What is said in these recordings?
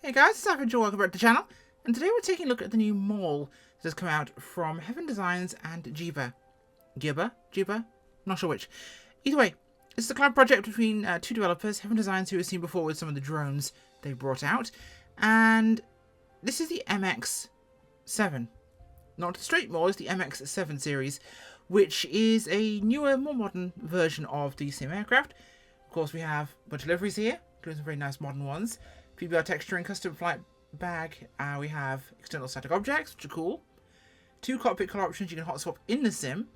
Hey guys, it's Savage, welcome back to the channel, and today we're taking a look at the new Maule that has come out from Heaven Designs and Giba. Giba? Not sure which. Either way, it's a collab project between two developers, Heaven Designs, who we've seen before with some of the drones they brought out, and this is the MX-7. Not the straight Maule, it's the MX-7 series, which is a newer, more modern version of the same aircraft. Of course, we have a bunch of liveries here, including some very nice modern ones. PBR texturing, custom flight bag. We have external static objects, which are cool. 2 cockpit color options you can hot swap in the sim,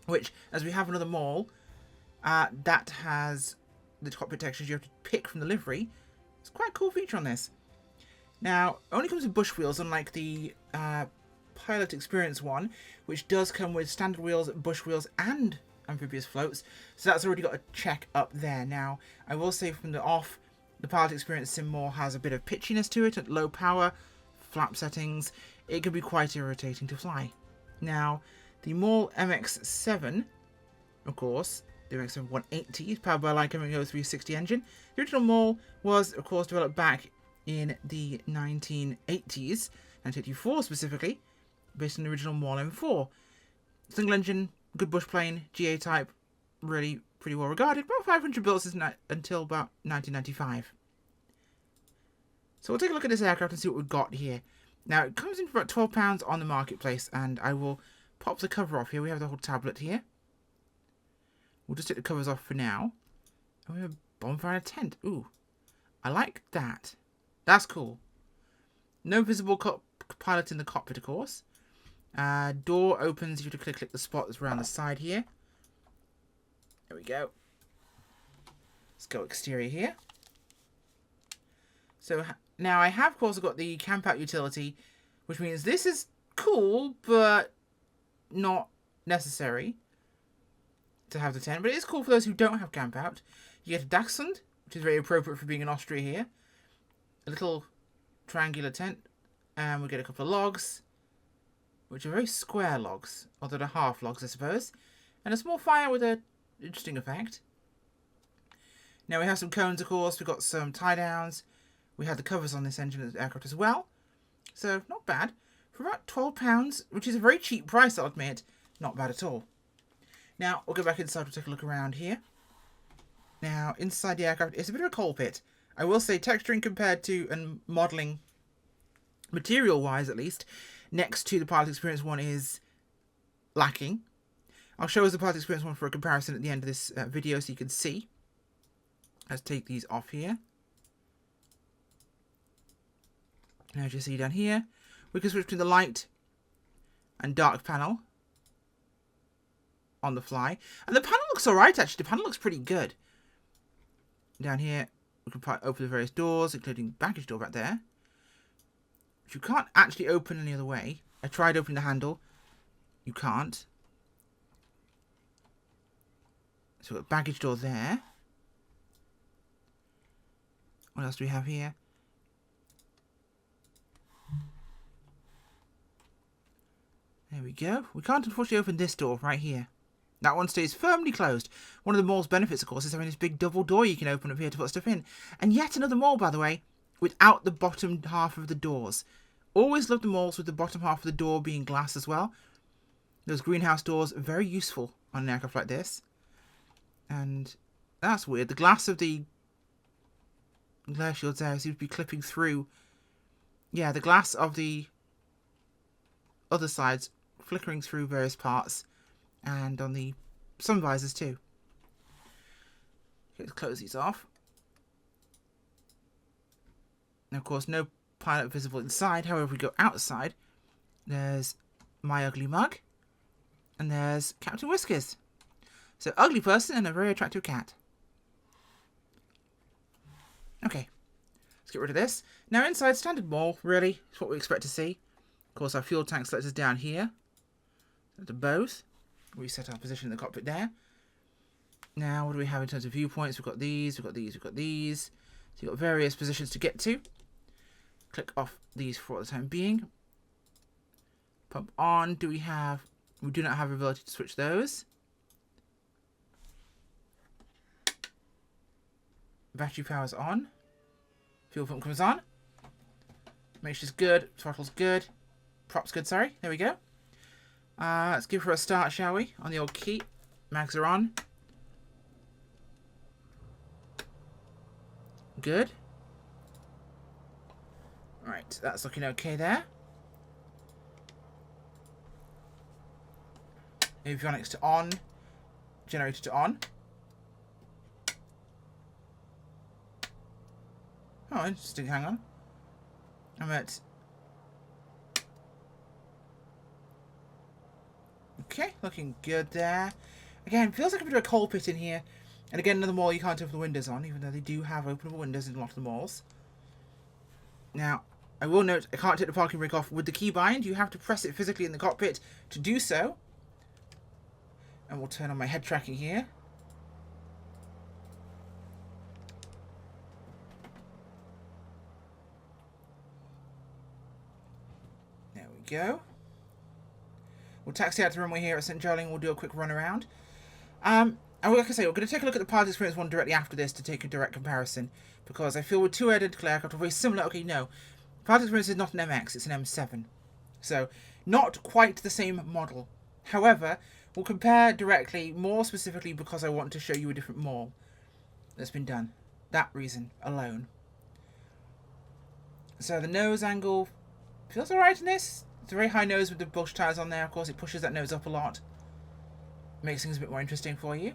which, as we have another Maule, that has the cockpit textures you have to pick from the livery. It's quite a cool feature on this. Now, it only comes with bush wheels, unlike the Pilot Experience one, which does come with standard wheels, bush wheels, and amphibious floats. So that's already got a check up there. Now, I will say from the off, the Pilot Experience Sim Maule has a bit of pitchiness to it at low power, flap settings. It can be quite irritating to fly. Now, the Maule MX-7, of course, the MX-7-180 is powered by a Leica MX-360 engine. The original Maule was, of course, developed back in the 1980s, 1984 specifically, based on the original Maule M4. Single engine, good bush plane, GA type, really pretty well regarded. About 500 builds until about 1995. So we'll take a look at this aircraft and see what we've got here. Now, it comes in for about £12 on the marketplace, and I will pop the cover off here. We have the whole tablet here. We'll just take the covers off for now. And we have a bonfire tent. Ooh, I like that. That's cool. No visible pilot in the cockpit, of course. Door opens. You have to click the spot that's around the side here. There we go. Let's go exterior here. So now I have, of course, got the camp out utility, which means this is cool, but not necessary to have the tent. But it is cool for those who don't have camp out. You get a dachshund, which is very appropriate for being in Austria here. A little triangular tent, and we get a couple of logs, which are very square logs, although they're half logs, I suppose, and a small fire with an interesting effect. Now we have some cones, of course. We've got some tie downs. We have the covers on this engine of the aircraft as well, so not bad for about £12, which is a very cheap price, I'll admit. Not bad at all. Now we'll go back inside. We'll take a look around here. Now inside the aircraft is a bit of a coal pit. I will say texturing compared to and modelling, material-wise at least, next to the Pilot Experience one is lacking. I'll show us the Pilot Experience one for a comparison at the end of this video so you can see. Let's take these off here. Now, as you see down here, we can switch between the light and dark panel on the fly. And the panel looks alright, actually. The panel looks pretty good. Down here, we can open the various doors, including the baggage door back there, which you can't actually open any other way. I tried opening the handle. You can't. So we've got the baggage door there. What else do we have here? There we go. We can't unfortunately open this door right here. That one stays firmly closed. One of the Maule's benefits, of course, is having this big double door you can open up here to put stuff in. And yet another Maule, by the way, without the bottom half of the doors. Always love the Maules with the bottom half of the door being glass as well. Those greenhouse doors are very useful on an aircraft like this. And that's weird. The glass of the glare shields there seems to be clipping through. Yeah, the glass of the other sides flickering through various parts. And on the sun visors too. Okay, let's close these off. And of course, no pilot visible inside. However, if we go outside, there's my ugly mug. And there's Captain Whiskers. So, ugly person and a very attractive cat. Okay, let's get rid of this. Now, inside, standard Maule, really. It's what we expect to see. Of course, our fuel tank selectors down here. To both. Reset our position in the cockpit there. Now, what do we have in terms of viewpoints? We've got these, we've got these, we've got these. So you've got various positions to get to. Click off these for the time being. Pump on. Do we have... We do not have the ability to switch those. Battery power's on. Fuel pump comes on. Information's good. Throttle's good. Prop's good, sorry. There we go. Let's give her a start, shall we? On the old key. Mags are on. Good. Right, that's looking okay there. Avionics to on. Generator to on. Oh, interesting. Hang on. I'm at... Okay, looking good there. Again, feels like a bit of a coal pit in here. And again, another mall you can't open the windows on, even though they do have openable windows in a lot of the malls. Now, I will note, I can't take the parking brake off with the keybind. You have to press it physically in the cockpit to do so. And we'll turn on my head tracking here. There we go. We'll taxi out to the runway here at St. Geraldine. We'll do a quick run around. And like I say, we're going to take a look at the pilot experience one directly after this to take a direct comparison. Because I feel with two identical aircraft are very similar. Okay, no. Pilot experience is not an MX, it's an M7. So, not quite the same model. However, we'll compare directly, more specifically because I want to show you a different mall that's been done. That reason alone. So the nose angle feels alright in this. It's a very high nose with the bush tires on there. Of course, it pushes that nose up a lot. Makes things a bit more interesting for you.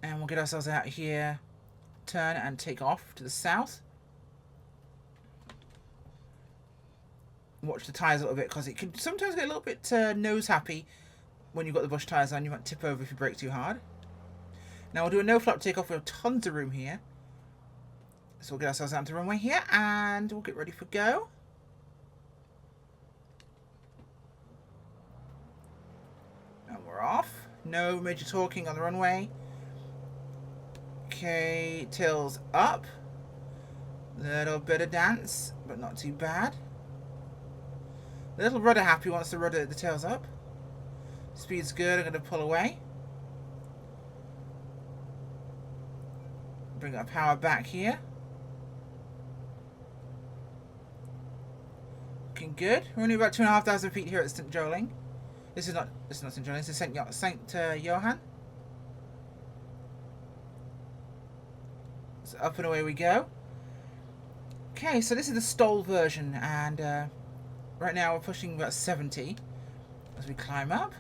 And we'll get ourselves out here. Turn and take off to the south. Watch the tyres a little bit because it can sometimes get a little bit nose happy when you've got the bush tyres on. You might tip over if you brake too hard. Now we'll do a no flap takeoff. We have tons of room here. So we'll get ourselves out to the runway here and we'll get ready for go. And we're off. No major talking on the runway. Okay, tails up. Little bit of dance, but not too bad. The little rudder happy wants to rudder the tails up. Speed's good, I'm going to pull away. Bring our power back here. Looking good. We're only about 2,500 feet here at St. Geraldine. This is not St. Geraldine, this is St. Johann. So up and away we go. Okay, so this is the stall version, and right now we're pushing about 70 as we climb up.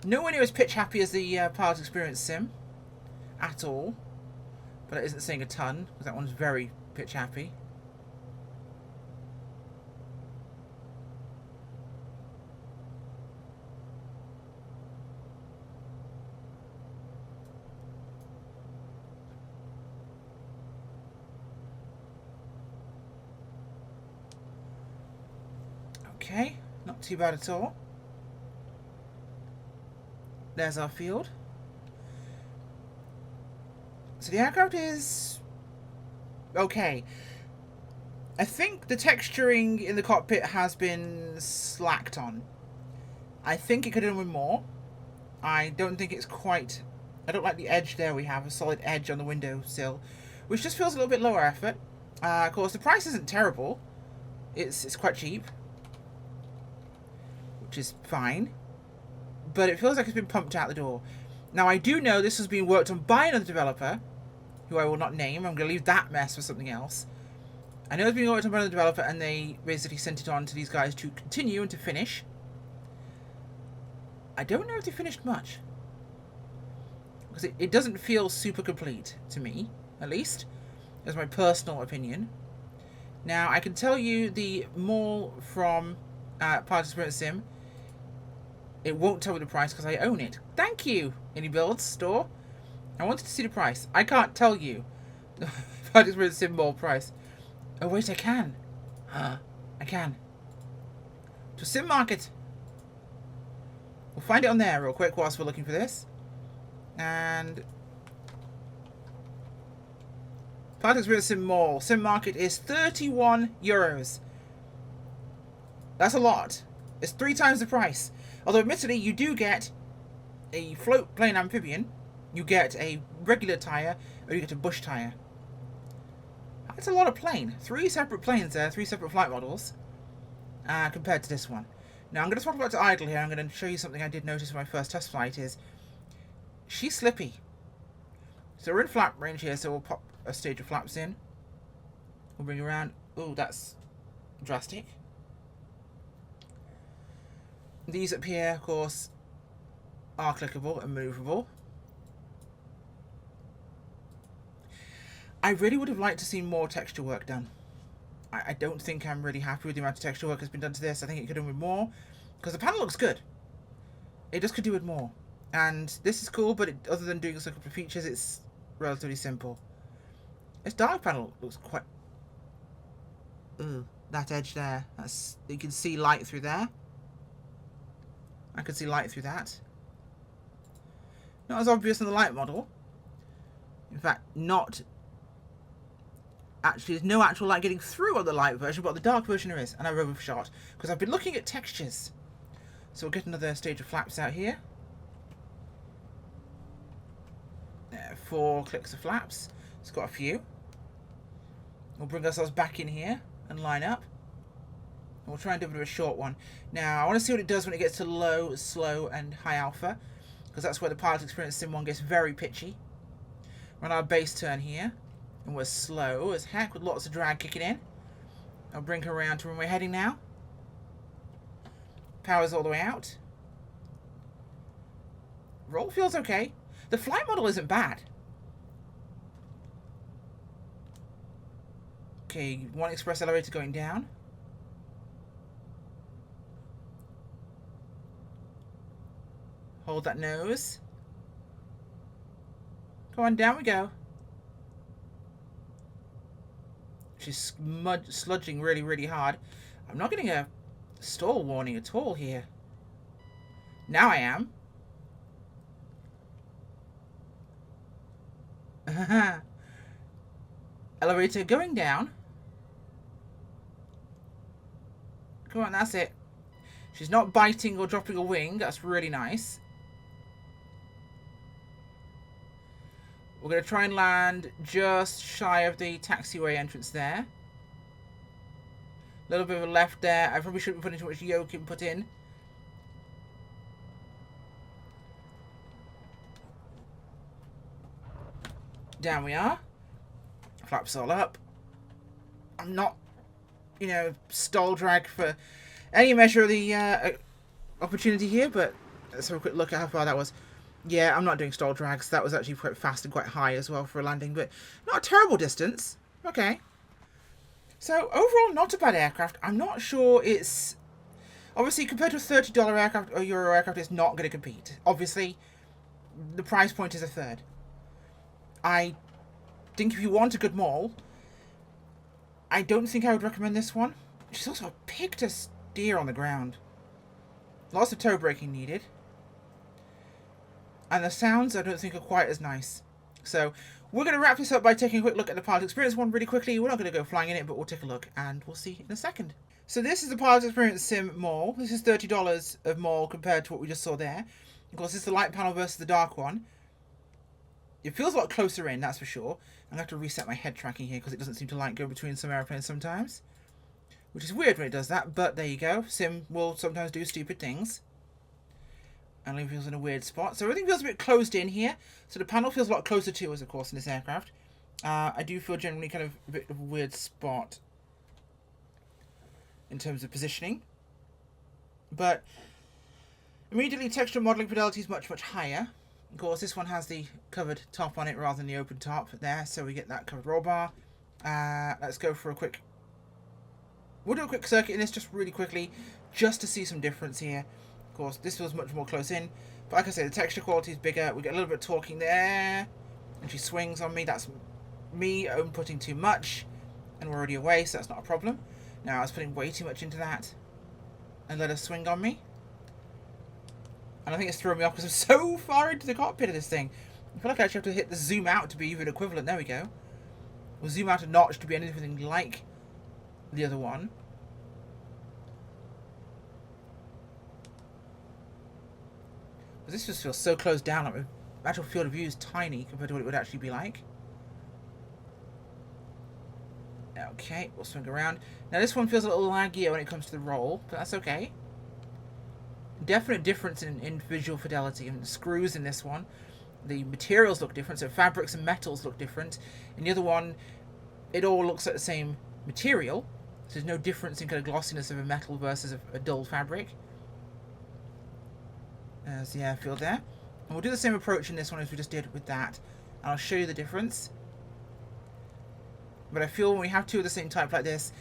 Nowhere near as pitch happy as the pilot experience sim at all, but it isn't saying a ton because that one's very pitch happy. Okay, not too bad at all. There's our field. So the aircraft is okay. I think the texturing in the cockpit has been slacked on. I think it could have been more. I don't think it's quite... I don't like the edge there. We have a solid edge on the windowsill, which just feels a little bit lower effort. Of course, the price isn't terrible. It's quite cheap, which is fine, but it feels like it's been pumped out the door. Now, I do know this has been worked on by another developer, who I will not name. I'm going to leave that mess for something else. I know it's been worked on by another developer, and they basically sent it on to these guys to continue and to finish. I don't know if they finished much, because it doesn't feel super complete to me, at least. That's my personal opinion. Now, I can tell you the Maule from Pilot Experience Sim, it won't tell me the price because I own it. Thank you, Indie Builds store. I wanted to see the price. I can't tell you the Pilot Experience Sim Maule price. Oh, wait, I can. I can. To Sim Market. We'll find it on there real quick whilst we're looking for this. And... Pilot Experience Sim Maule. Sim Market is €31. That's a lot. It's 3 times the price. Although, admittedly, you do get a float plane amphibian, you get a regular tyre, or you get a bush tyre. That's a lot of plane. 3 separate planes there, 3 separate flight models, compared to this one. Now I'm going to talk about the idle here. I'm going to show you something I did notice in my first test flight is she's slippy. So we're in flap range here, so we'll pop a stage of flaps in. We'll bring around. Oh, that's drastic. These up here, of course, are clickable and movable. I really would have liked to see more texture work done. I don't think I'm really happy with the amount of texture work that's been done to this. I think it could have been more, because the panel looks good. It just could do with more. And this is cool, but other than doing a couple of features, it's relatively simple. This dark panel looks quite... Ooh, that edge there. You can see light through there. I can see light through that. Not as obvious in the light model. In fact, there's no actual light getting through on the light version, but on the dark version there is. And I overshot, because I've been looking at textures. So we'll get another stage of flaps out here. 4 clicks of flaps. It's got a few. We'll bring ourselves back in here and line up. And we'll try and do a bit of a short one. Now, I want to see what it does when it gets to low, slow, and high alpha, because that's where the Pilot Experience Sim 1 gets very pitchy. We're on our base turn here, and we're slow as heck with lots of drag kicking in. I'll bring her around to where we're heading now. Power's all the way out. Roll feels okay. The flight model isn't bad. Okay, 1 express elevator going down. Hold that nose. Go on, down we go. She's sludging really, really hard. I'm not getting a stall warning at all here. Now I am. Elevator going down. Come on, that's it. She's not biting or dropping a wing. That's really nice. We're going to try and land just shy of the taxiway entrance there. A little bit of a left there. I probably shouldn't be putting too much yoke input in. Down we are. Flaps all up. I'm not, stall drag for any measure of the opportunity here, but let's have a quick look at how far that was. Yeah, I'm not doing stall drags. That was actually quite fast and quite high as well for a landing, but not a terrible distance. Okay. So, overall, not a bad aircraft. I'm not sure it's... Obviously, compared to a $30 aircraft or Euro aircraft, it's not going to compete. Obviously, the price point is a third. I think if you want a good Maule, I don't think I would recommend this one. She's also a pig to steer on the ground. Lots of toe braking needed. And the sounds I don't think are quite as nice. So we're going to wrap this up by taking a quick look at the Pilot Experience one really quickly. We're not going to go flying in it, but we'll take a look and we'll see in a second. So this is the Pilot Experience Sim Maule. This is $30 of Maule compared to what we just saw there. Of course, this is the light panel versus the dark one. It feels a lot closer in, that's for sure. I'm going to have to reset my head tracking here because it doesn't seem to like go between some airplanes sometimes. Which is weird when it does that, but there you go. Sim will sometimes do stupid things. And it feels in a weird spot. So everything feels a bit closed in here. So the panel feels a lot closer to us, of course, in this aircraft. I do feel generally kind of a bit of a weird spot in terms of positioning. But immediately texture modeling fidelity is much, much higher. Of course, this one has the covered top on it rather than the open top there. So we get that covered roll bar. Let's go for a quick... We'll do a quick circuit in this just really quickly, just to see some difference here. Of course, this feels much more close in. But like I say, the texture quality is bigger. We get a little bit of torquing there. And she swings on me. That's me inputting too much. And we're already away, so that's not a problem. Now, I was putting way too much into that. And let her swing on me. And I think it's throwing me off because I'm so far into the cockpit of this thing. I feel like I actually have to hit the zoom out to be even equivalent. There we go. We'll zoom out a notch to be anything like the other one. This just feels so closed down, like the actual field of view is tiny compared to what it would actually be like. Okay, we'll swing around. Now this one feels a little laggier when it comes to the roll, but that's okay. Definite difference in visual fidelity. And the screws in this one, the materials look different, so fabrics and metals look different. In the other one, it all looks like the same material, so there's no difference in kind of glossiness of a metal versus a dull fabric. There's the airfield there. And we'll do the same approach in this one as we just did with that. And I'll show you the difference. But I feel when we have two of the same type like this,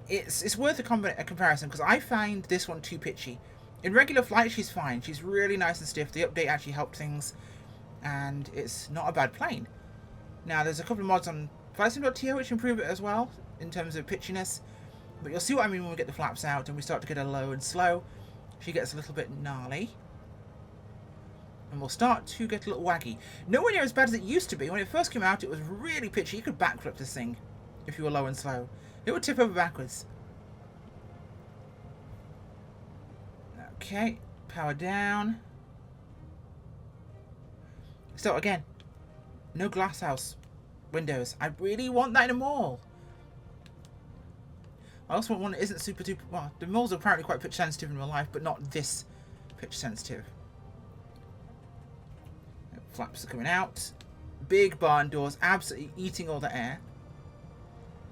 it's worth a comparison, because I find this one too pitchy. In regular flight, she's fine. She's really nice and stiff. The update actually helped things, and it's not a bad plane. Now, there's a couple of mods on FlightSim.to which improve it as well, in terms of pitchiness. But you'll see what I mean when we get the flaps out and we start to get her low and slow. She gets a little bit gnarly. And we'll start to get a little waggy. Nowhere near as bad as it used to be. When it first came out, it was really pitchy. You could backflip this thing if you were low and slow. It would tip over backwards. Okay, power down. So again, no glasshouse windows. I really want that in a Maule. I also want one that isn't super duper... Well, the Maules are apparently quite pitch sensitive in real life, but not this pitch sensitive. Flaps are coming out. Big barn doors, absolutely eating all the air.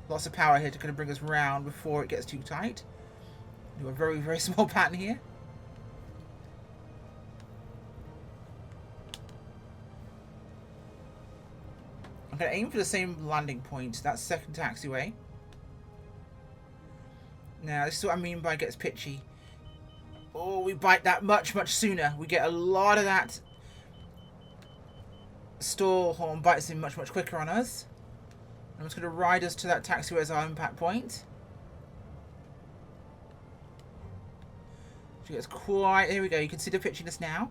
Lots of power here to kind of bring us round before it gets too tight. Do a very, very small pattern here. I'm going to aim for the same landing point. That's second taxiway. Now, this is what I mean by it gets pitchy. Oh, we bite that much, much sooner. We get a lot of that stall horn bites in much, much quicker on us. I'm just going to ride us to that taxiway as our impact point. She gets quite... Here we go. You can see the pitchiness now.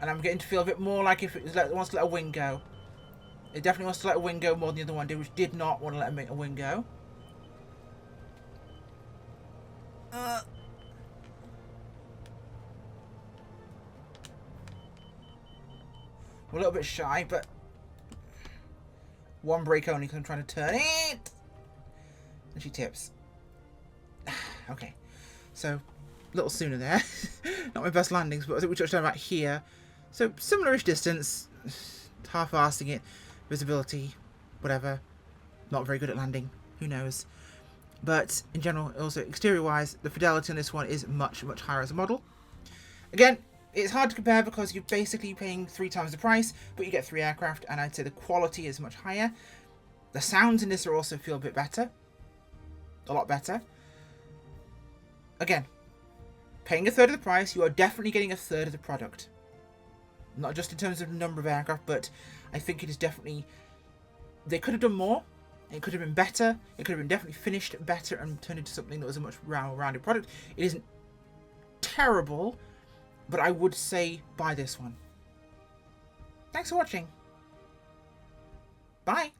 And I'm getting to feel a bit more like if it wants to let a wing go. It definitely wants to let a wing go more than the other one did, which did not want to let a wing go. We're a little bit shy, but one brake only because I'm trying to turn it. And she tips. Okay, so a little sooner there. Not my best landings, but I think we touched on about here. So similar-ish distance, half-arsing it, visibility, whatever. Not very good at landing, who knows. But in general, also exterior-wise, the fidelity on this one is much, much higher as a model. Again, it's hard to compare because you're basically paying 3 times the price, but you get 3 aircraft, and I'd say the quality is much higher. The sounds in this are also feel a bit better. A lot better. Again, paying a third of the price, you are definitely getting a third of the product. Not just in terms of the number of aircraft, but I think it is definitely... They could have done more. It could have been better. It could have been definitely finished better and turned into something that was a much rounded product. It isn't terrible, but I would say buy this one. Thanks for watching. Bye.